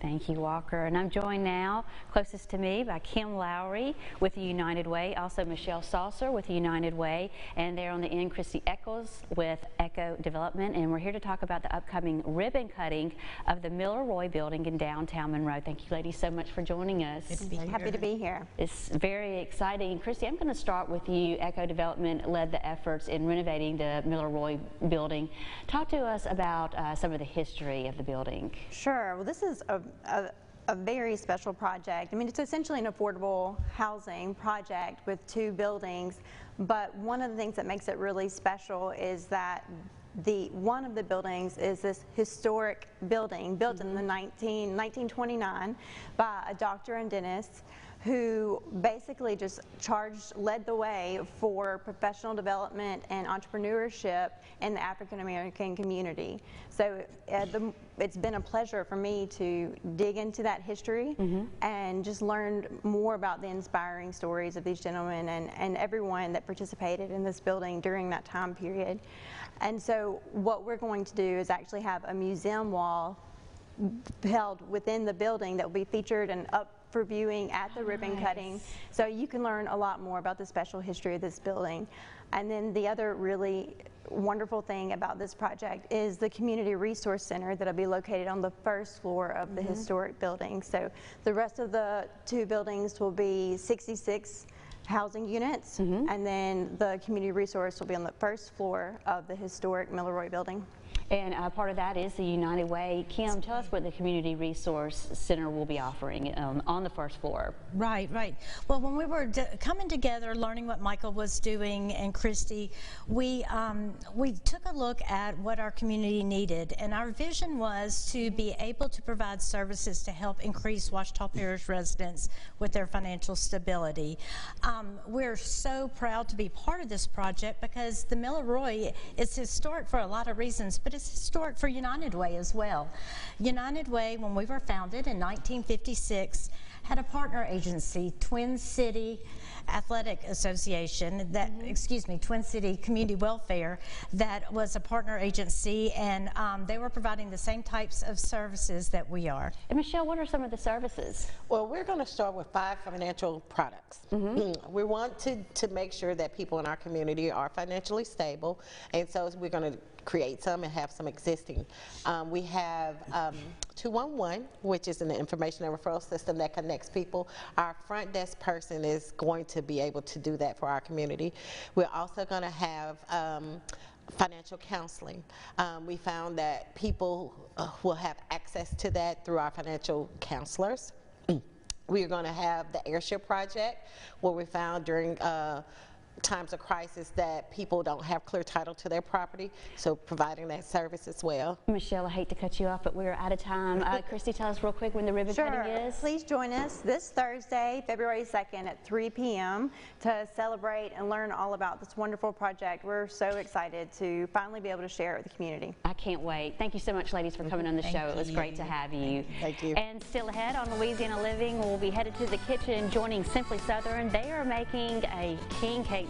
Thank you, Walker. And I'm joined now, closest to me, by Kim Lowry with the United Way, also Michelle Saucer with the United Way, and there on the end, Christy Eccles with Echo Development. And we're here to talk about the upcoming ribbon cutting of the Miller Roy building in downtown Monroe. Thank you, ladies, so much for joining us. Happy to be here. It's very exciting. Christy, I'm going to start with you. Echo Development led the efforts in renovating the Miller Roy building. Talk to us about some of the history of the building. Sure. Well, this is a very special project. I mean, it's essentially an affordable housing project with two buildings, but one of the things that makes it really special is that one of the buildings is this historic building built in the 1929 by a doctor and dentist who basically just led the way for professional development and entrepreneurship in the African American community. So it's been a pleasure for me to dig into that history and just learn more about the inspiring stories of these gentlemen and everyone that participated in this building during that time period. And so what we're going to do is actually have a museum wall held within the building that will be featured and up for viewing at the ribbon cutting, so you can learn a lot more about the special history of this building. And then the other really wonderful thing about this project is the Community Resource Center that'll be located on the first floor of the historic building. So the rest of the two buildings will be 66 housing units, and then the community resource will be on the first floor of the historic Miller Roy building. And part of that is the United Way. Kim, tell us what the Community Resource Center will be offering on the first floor. Right. Well, when we were coming together, learning what Michael was doing and Christy, we took a look at what our community needed, and our vision was to be able to provide services to help increase Ouachita Parish residents with their financial stability. We're so proud to be part of this project because the Miller Roy is historic for a lot of reasons, but it's historic for United Way as well. United Way, when we were founded in 1956, had a partner agency, Twin City Athletic Association, Twin City Community Welfare, that was a partner agency, and they were providing the same types of services that we are. And Michelle, what are some of the services? Well, we're going to start with 5 financial products. We want to make sure that people in our community are financially stable, and so we're going to create some and have some existing. We have 211, which is an information and referral system that connects people. Our front desk person is going to be able to do that for our community. We're also going to have financial counseling. We found that people will have access to that through our financial counselors. We are going to have the Airship Project, where we found during times of crisis that people don't have clear title to their property, so providing that service as well. Michelle, I hate to cut you off, but we're out of time. Christy, tell us real quick when the ribbon cutting is. Please join us this Thursday, February 2nd at 3 p.m. to celebrate and learn all about this wonderful project. We're so excited to finally be able to share it with the community. I can't wait. Thank you so much, ladies, for coming on the show. It was great to have you. Thank you. And still ahead on Louisiana Living, we'll be headed to the kitchen joining Simply Southern. They are making a king cake